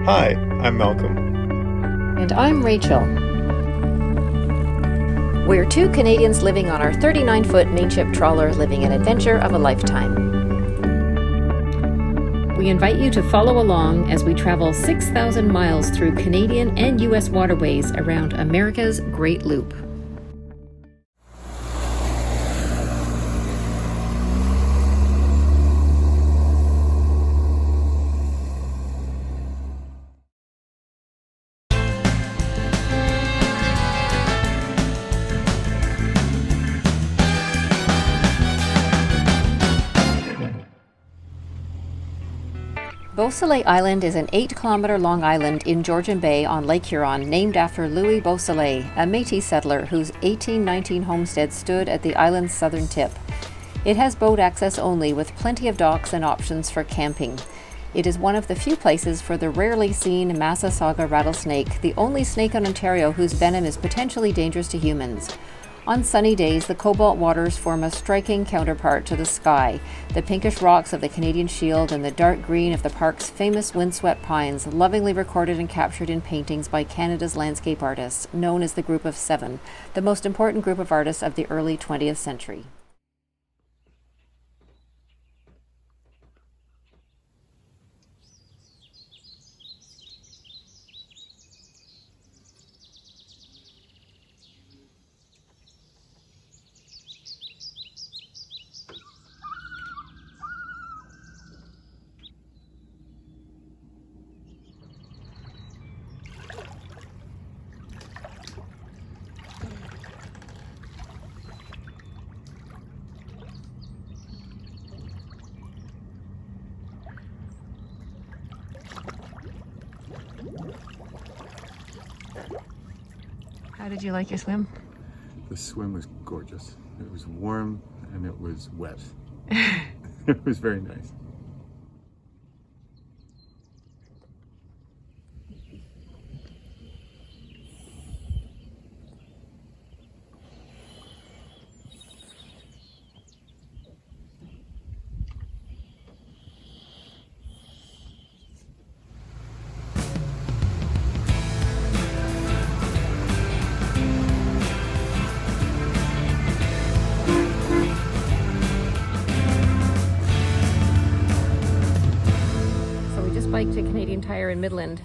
Hi, I'm Malcolm. And I'm Rachel. We're two Canadians living on our 39-foot mainship trawler, living an adventure of a lifetime. We invite you to follow along as we travel 6,000 miles through Canadian and U.S. waterways around America's Great Loop. Beausoleil Island is an 8-kilometer-long island in Georgian Bay on Lake Huron, named after Louis Beausoleil, a Métis settler whose 1819 homestead stood at the island's southern tip. It has boat access only, with plenty of docks and options for camping. It is one of the few places for the rarely seen Massasauga rattlesnake, the only snake in Ontario whose venom is potentially dangerous to humans. On sunny days, the cobalt waters form a striking counterpart to the sky, the pinkish rocks of the Canadian Shield and the dark green of the park's famous windswept pines, lovingly recorded and captured in paintings by Canada's landscape artists, known as the Group of Seven, the most important group of artists of the early 20th century. How did you like your swim? The swim was gorgeous. It was warm and it was wet. It was very nice. Bike to Canadian Tire in Midland.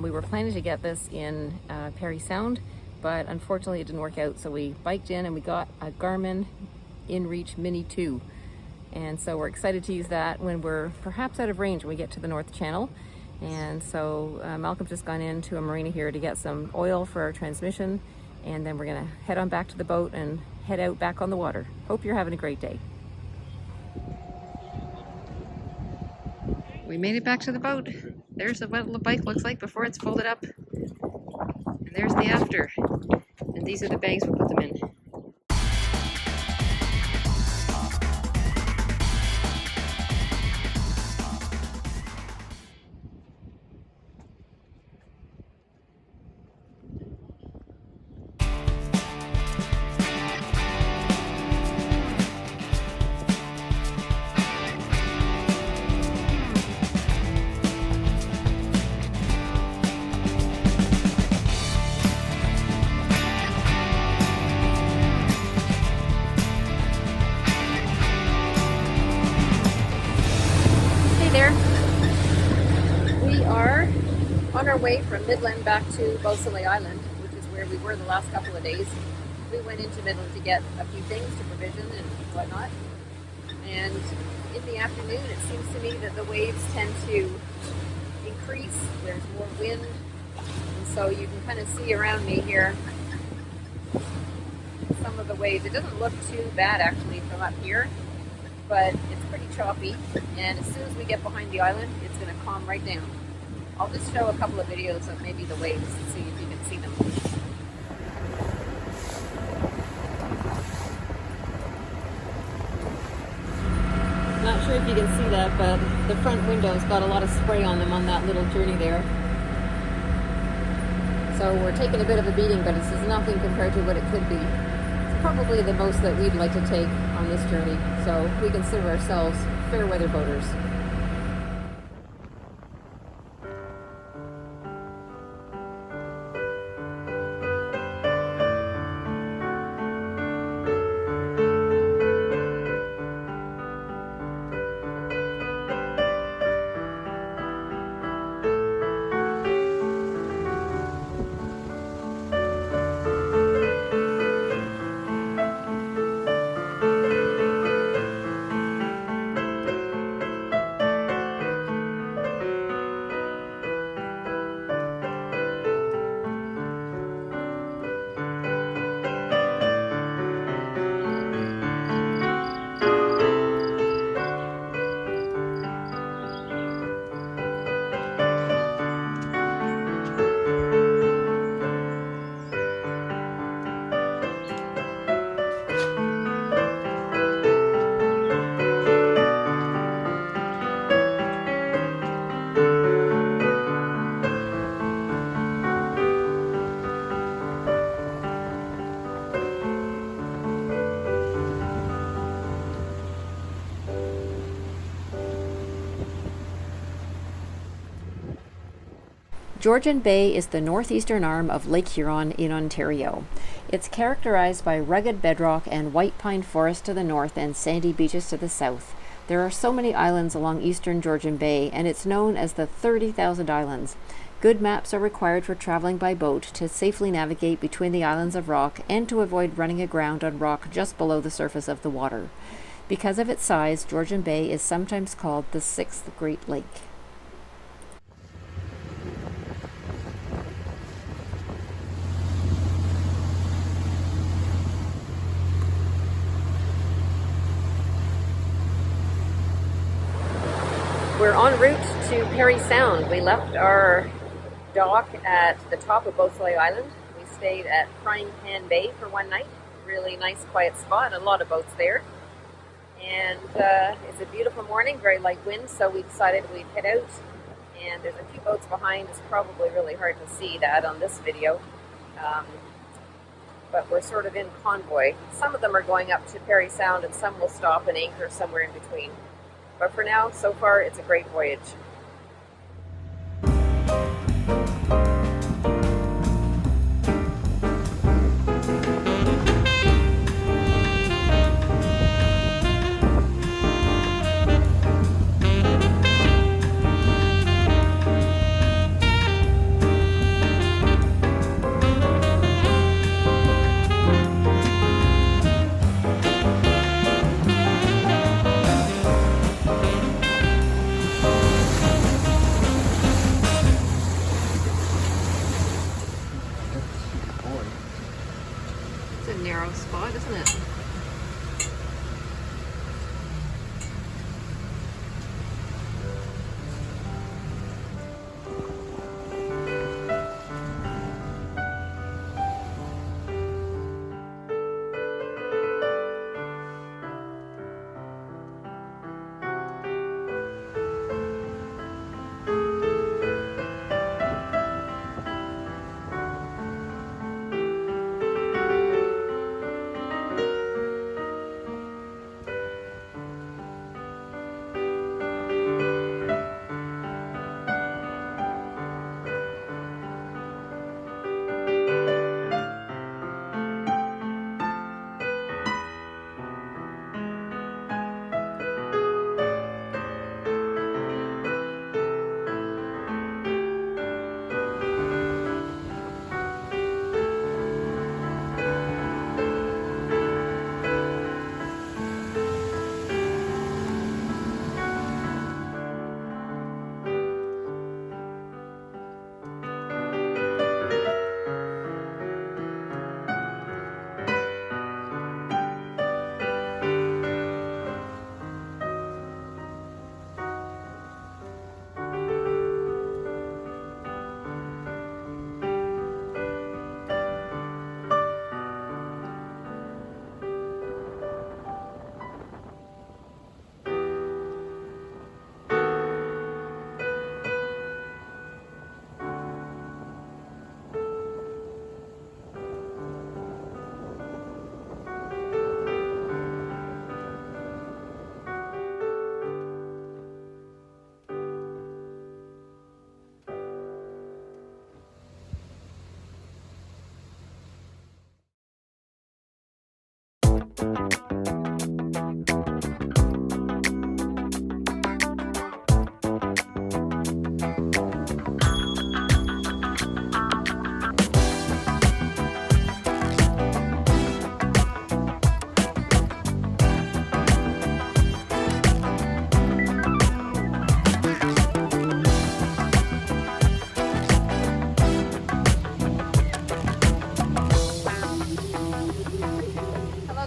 We were planning to get this in Parry Sound, but unfortunately it didn't work out, so we biked in and we got a Garmin InReach Mini 2, and so we're excited to use that when we're perhaps out of range when we get to the North Channel. And so Malcolm's just gone into a marina here to get some oil for our transmission, and then we're gonna head on back to the boat and head out back on the water. Hope you're having a great day. We made it back to the boat. There's what the bike looks like before it's folded up. And there's the after. And these are the bags we put them in. There. We are on our way from Midland back to Beausoleil Island, which is where we were the last couple of days. We went into Midland to get a few things to provision and whatnot. And in the afternoon, it seems to me that the waves tend to increase. There's more wind. And so you can kind of see around me here some of the waves. It doesn't look too bad actually from up here, but it's pretty choppy, and as soon as we get behind the island, it's going to calm right down. I'll just show a couple of videos of maybe the waves and see if you can see them. Not sure if you can see that, but the front window's got a lot of spray on them on that little journey there. So we're taking a bit of a beating, but this is nothing compared to what it could be. It's probably the most that we'd like to take on this journey, so we consider ourselves fair weather boaters. Georgian Bay is the northeastern arm of Lake Huron in Ontario. It's characterized by rugged bedrock and white pine forest to the north and sandy beaches to the south. There are so many islands along eastern Georgian Bay, and it's known as the 30,000 Islands. Good maps are required for traveling by boat to safely navigate between the islands of rock and to avoid running aground on rock just below the surface of the water. Because of its size, Georgian Bay is sometimes called the Sixth Great Lake. We're en route to Parry Sound. We left our dock at the top of Beausoleil Island. We stayed at Frying Pan Bay for one night. Really nice, quiet spot. A lot of boats there. And it's a beautiful morning, very light wind, so we decided we'd head out. And there's a few boats behind. It's probably really hard to see that on this video. But we're sort of in convoy. Some of them are going up to Parry Sound and some will stop and anchor somewhere in between. But for now, so far, it's a great voyage. It's a narrow spot, isn't it?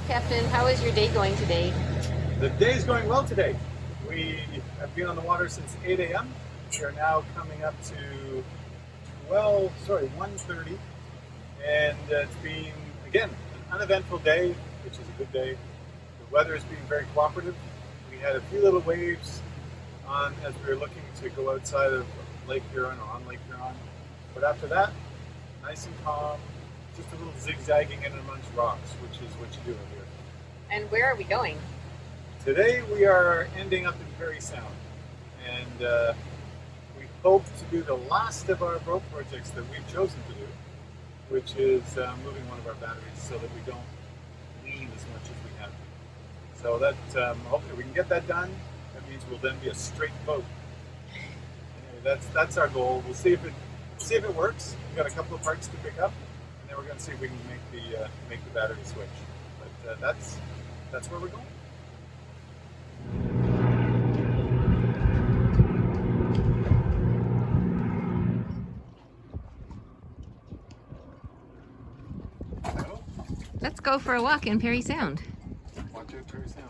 Captain, how is your day going today? The day's going well today. We have been on the water since 8 a.m. We are now coming up to 1:30, and it's been, again, an uneventful day, which is a good day. The weather has been very cooperative. We had a few little waves on as we were looking to go outside of Lake Huron or on Lake Huron, but after that, nice and calm, just a little zigzagging in amongst rocks, which is what you do here. And where are we going? Today we are ending up in Parry Sound, and we hope to do the last of our boat projects that we've chosen to do, which is moving one of our batteries so that we don't lean as much as we have. So that hopefully we can get that done. That means we'll then be a straight boat. Anyway, that's our goal. We'll see if it works. We've got a couple of parts to pick up, and then we're going to see if we can make the battery switch. But that's where we're going. Let's go for a walk in Parry Sound. Watch out, Parry Sound.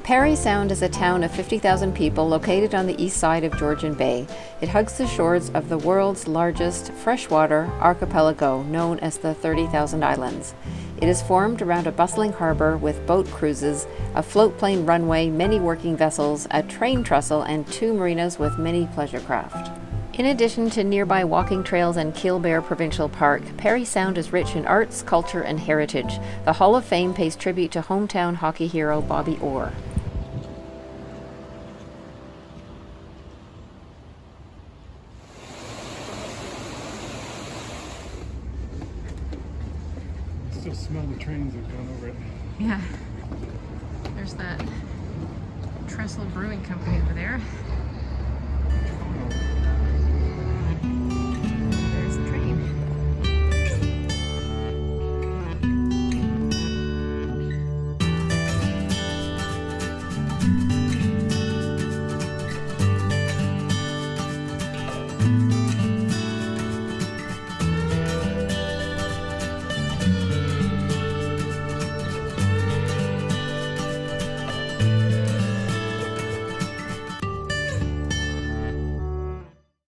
Parry Sound is a town of 50,000 people located on the east side of Georgian Bay. It hugs the shores of the world's largest freshwater archipelago known as the 30,000 Islands. It is formed around a bustling harbor with boat cruises, a floatplane runway, many working vessels, a train trestle, and 2 marinas with many pleasure craft. In addition to nearby walking trails and Kilbear Provincial Park, Parry Sound is rich in arts, culture, and heritage. The Hall of Fame pays tribute to hometown hockey hero Bobby Orr. Still smell the trains that have gone over it. Yeah. There's that Trestle Brewing Company over there. Oh.